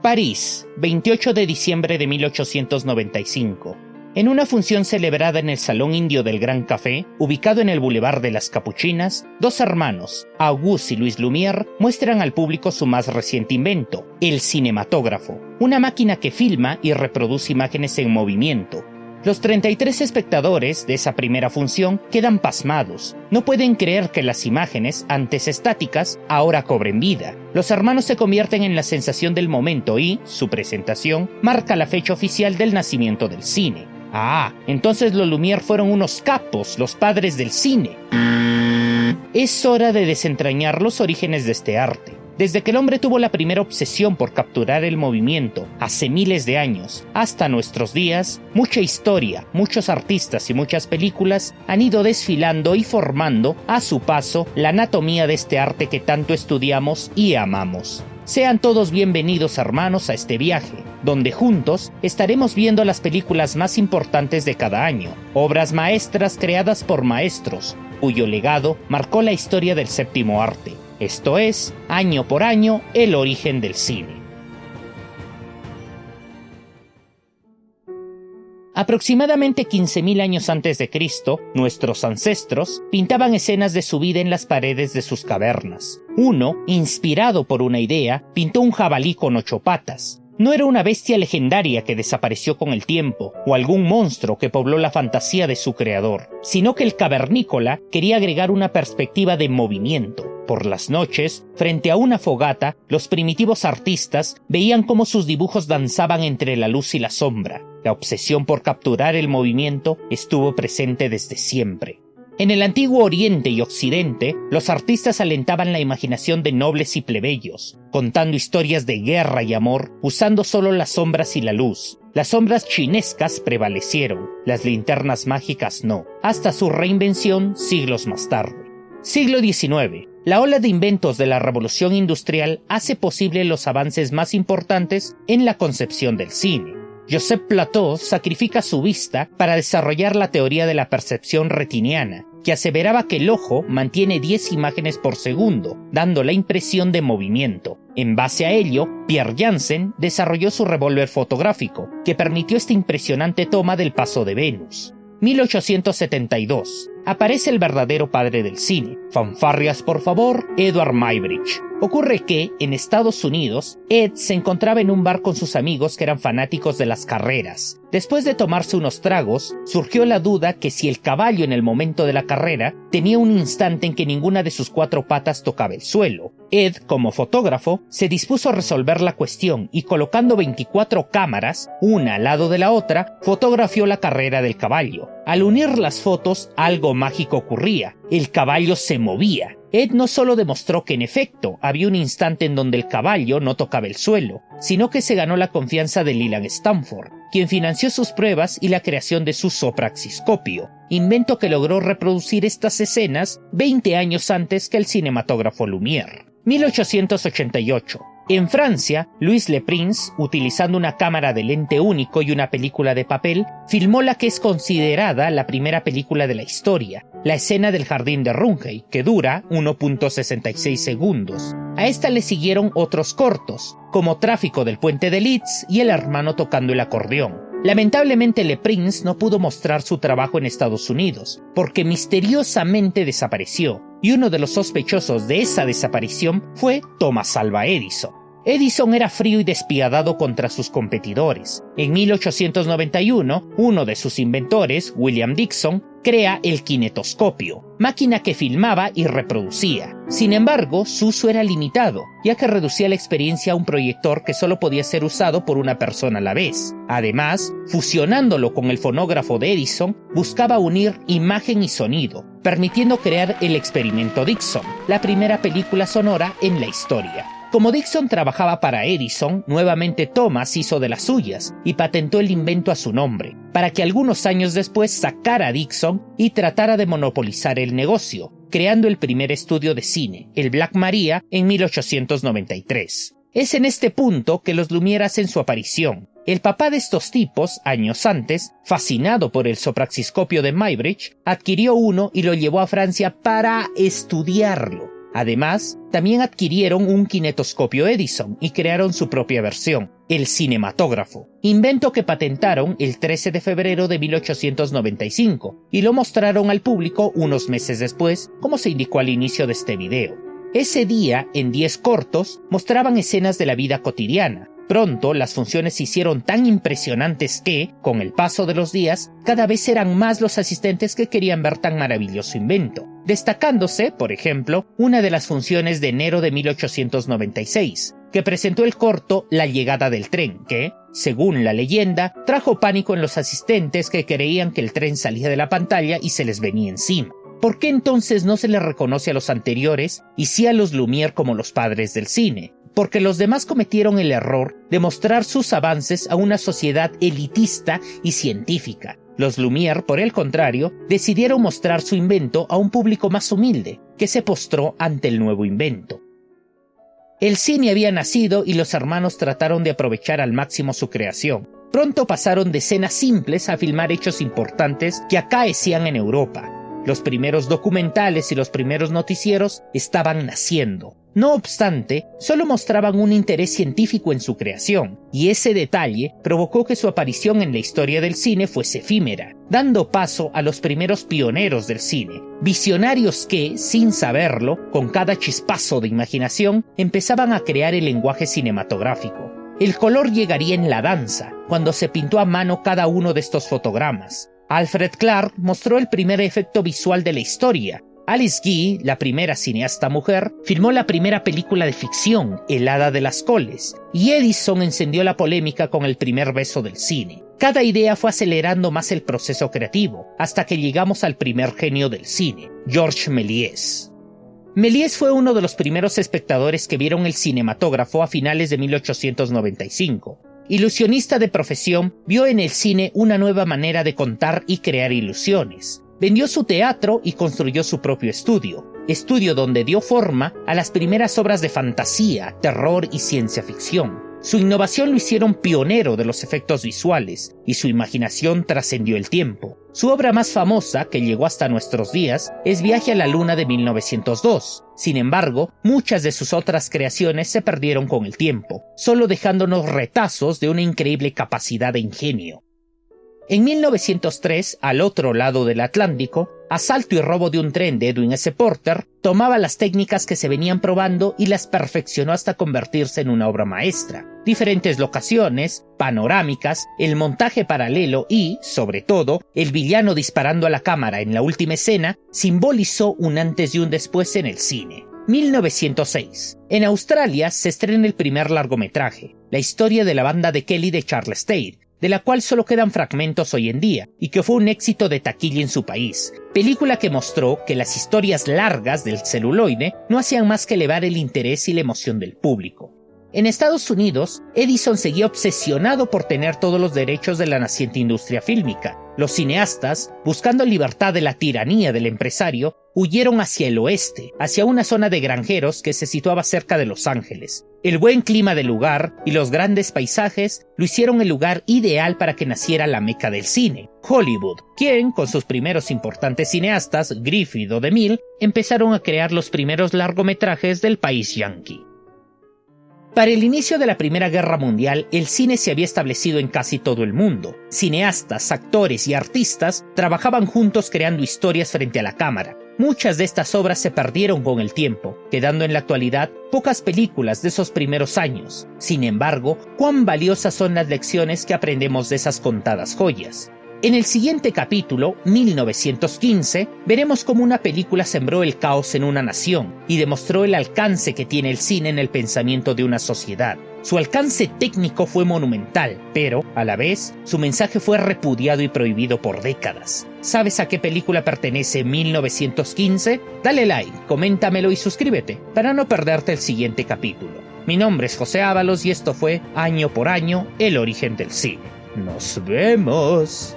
París, 28 de diciembre de 1895. En una función celebrada en el Salón Indio del Gran Café, ubicado en el Boulevard de las Capuchinas, dos hermanos, Auguste y Louis Lumière, muestran al público su más reciente invento, el cinematógrafo, una máquina que filma y reproduce imágenes en movimiento. Los 33 espectadores de esa primera función quedan pasmados. No pueden creer que las imágenes, antes estáticas, ahora cobren vida. Los hermanos se convierten en la sensación del momento y, su presentación, marca la fecha oficial del nacimiento del cine. Ah, entonces los Lumière fueron unos capos, los padres del cine. Es hora de desentrañar los orígenes de este arte. Desde que el hombre tuvo la primera obsesión por capturar el movimiento, hace miles de años, hasta nuestros días, mucha historia, muchos artistas y muchas películas han ido desfilando y formando, a su paso, la anatomía de este arte que tanto estudiamos y amamos. Sean todos bienvenidos, hermanos, a este viaje, donde juntos estaremos viendo las películas más importantes de cada año, obras maestras creadas por maestros, cuyo legado marcó la historia del séptimo arte. Esto es, año por año, el origen del cine. Aproximadamente 15.000 años antes de Cristo, nuestros ancestros pintaban escenas de su vida en las paredes de sus cavernas. Uno, inspirado por una idea, pintó un jabalí con 8 patas. No era una bestia legendaria que desapareció con el tiempo, o algún monstruo que pobló la fantasía de su creador, sino que el cavernícola quería agregar una perspectiva de movimiento. Por las noches, frente a una fogata, los primitivos artistas veían cómo sus dibujos danzaban entre la luz y la sombra. La obsesión por capturar el movimiento estuvo presente desde siempre. En el antiguo Oriente y Occidente, los artistas alentaban la imaginación de nobles y plebeyos, contando historias de guerra y amor, usando solo las sombras y la luz. Las sombras chinescas prevalecieron, las linternas mágicas no, hasta su reinvención siglos más tarde. Siglo XIX. La ola de inventos de la Revolución Industrial hace posible los avances más importantes en la concepción del cine. Joseph Plateau sacrifica su vista para desarrollar la teoría de la percepción retiniana, que aseveraba que el ojo mantiene 10 imágenes por segundo, dando la impresión de movimiento. En base a ello, Pierre Janssen desarrolló su revólver fotográfico, que permitió esta impresionante toma del paso de Venus. 1872. Aparece el verdadero padre del cine. Fanfarrias, por favor, Edward Muybridge. Ocurre que, en Estados Unidos, Ed se encontraba en un bar con sus amigos que eran fanáticos de las carreras. Después de tomarse unos tragos, surgió la duda que si el caballo en el momento de la carrera tenía un instante en que ninguna de sus 4 patas tocaba el suelo. Ed, como fotógrafo, se dispuso a resolver la cuestión y colocando 24 cámaras, una al lado de la otra, fotografió la carrera del caballo. Al unir las fotos, algo mágico ocurría. El caballo se movía. Ed no solo demostró que en efecto había un instante en donde el caballo no tocaba el suelo, sino que se ganó la confianza de Leland Stanford, quien financió sus pruebas y la creación de su sopraxiscopio, invento que logró reproducir estas escenas 20 años antes que el cinematógrafo Lumière. 1888. En Francia, Louis Le Prince, utilizando una cámara de lente único y una película de papel, filmó la que es considerada la primera película de la historia, la escena del jardín de Rungey, que dura 1.66 segundos. A esta le siguieron otros cortos, como Tráfico del puente de Leeds y El hermano tocando el acordeón. Lamentablemente Le Prince no pudo mostrar su trabajo en Estados Unidos, porque misteriosamente desapareció, y uno de los sospechosos de esa desaparición fue Thomas Alva Edison. Edison era frío y despiadado contra sus competidores. En 1891, uno de sus inventores, William Dickson, crea el kinetoscopio, máquina que filmaba y reproducía. Sin embargo, su uso era limitado, ya que reducía la experiencia a un proyector que solo podía ser usado por una persona a la vez. Además, fusionándolo con el fonógrafo de Edison, buscaba unir imagen y sonido, permitiendo crear el experimento Dickson, la primera película sonora en la historia. Como Dickson trabajaba para Edison, nuevamente Thomas hizo de las suyas y patentó el invento a su nombre, para que algunos años después sacara a Dickson y tratara de monopolizar el negocio, creando el primer estudio de cine, el Black Maria, en 1893. Es en este punto que los Lumière hacen su aparición. El papá de estos tipos, años antes, fascinado por el sopraxiscopio de Muybridge, adquirió uno y lo llevó a Francia para estudiarlo. Además, también adquirieron un kinetoscopio Edison y crearon su propia versión, el cinematógrafo, invento que patentaron el 13 de febrero de 1895 y lo mostraron al público unos meses después, como se indicó al inicio de este video. Ese día, en 10 cortos, mostraban escenas de la vida cotidiana. Pronto, las funciones se hicieron tan impresionantes que, con el paso de los días, cada vez eran más los asistentes que querían ver tan maravilloso invento, destacándose, por ejemplo, una de las funciones de enero de 1896, que presentó el corto La llegada del tren, que, según la leyenda, trajo pánico en los asistentes que creían que el tren salía de la pantalla y se les venía encima. ¿Por qué entonces no se les reconoce a los anteriores y sí a los Lumière como los padres del cine? Porque los demás cometieron el error de mostrar sus avances a una sociedad elitista y científica. Los Lumière, por el contrario, decidieron mostrar su invento a un público más humilde, que se postró ante el nuevo invento. El cine había nacido y los hermanos trataron de aprovechar al máximo su creación. Pronto pasaron de escenas simples a filmar hechos importantes que acaecían en Europa. Los primeros documentales y los primeros noticieros estaban naciendo. No obstante, solo mostraban un interés científico en su creación, y ese detalle provocó que su aparición en la historia del cine fuese efímera, dando paso a los primeros pioneros del cine, visionarios que, sin saberlo, con cada chispazo de imaginación, empezaban a crear el lenguaje cinematográfico. El color llegaría en la danza, cuando se pintó a mano cada uno de estos fotogramas. Alfred Clark mostró el primer efecto visual de la historia. Alice Guy, la primera cineasta mujer, filmó la primera película de ficción, El hada de las coles, y Edison encendió la polémica con el primer beso del cine. Cada idea fue acelerando más el proceso creativo, hasta que llegamos al primer genio del cine, Georges Méliès. Méliès fue uno de los primeros espectadores que vieron el cinematógrafo a finales de 1895. Ilusionista de profesión, vio en el cine una nueva manera de contar y crear ilusiones. Vendió su teatro y construyó su propio estudio donde dio forma a las primeras obras de fantasía, terror y ciencia ficción. Su innovación lo hicieron pionero de los efectos visuales, y su imaginación trascendió el tiempo. Su obra más famosa, que llegó hasta nuestros días, es Viaje a la Luna de 1902. Sin embargo, muchas de sus otras creaciones se perdieron con el tiempo, solo dejándonos retazos de una increíble capacidad de ingenio. En 1903, al otro lado del Atlántico, Asalto y robo de un tren de Edwin S. Porter tomaba las técnicas que se venían probando y las perfeccionó hasta convertirse en una obra maestra. Diferentes locaciones, panorámicas, el montaje paralelo y, sobre todo, el villano disparando a la cámara en la última escena simbolizó un antes y un después en el cine. 1906. En Australia se estrena el primer largometraje, la historia de la banda de Kelly de Charles Tate, de la cual solo quedan fragmentos hoy en día, y que fue un éxito de taquilla en su país. Película que mostró que las historias largas del celuloide no hacían más que elevar el interés y la emoción del público. En Estados Unidos, Edison seguía obsesionado por tener todos los derechos de la naciente industria fílmica. Los cineastas, buscando libertad de la tiranía del empresario, huyeron hacia el oeste, hacia una zona de granjeros que se situaba cerca de Los Ángeles. El buen clima del lugar y los grandes paisajes lo hicieron el lugar ideal para que naciera la meca del cine, Hollywood, quien, con sus primeros importantes cineastas, Griffith o DeMille, empezaron a crear los primeros largometrajes del país yanqui. Para el inicio de la Primera Guerra Mundial, el cine se había establecido en casi todo el mundo. Cineastas, actores y artistas trabajaban juntos creando historias frente a la cámara. Muchas de estas obras se perdieron con el tiempo, quedando en la actualidad pocas películas de esos primeros años. Sin embargo, cuán valiosas son las lecciones que aprendemos de esas contadas joyas. En el siguiente capítulo, 1915, veremos cómo una película sembró el caos en una nación y demostró el alcance que tiene el cine en el pensamiento de una sociedad. Su alcance técnico fue monumental, pero, a la vez, su mensaje fue repudiado y prohibido por décadas. ¿Sabes a qué película pertenece 1915? Dale like, coméntamelo y suscríbete para no perderte el siguiente capítulo. Mi nombre es José Ábalos y esto fue Año por Año, el origen del cine. ¡Nos vemos!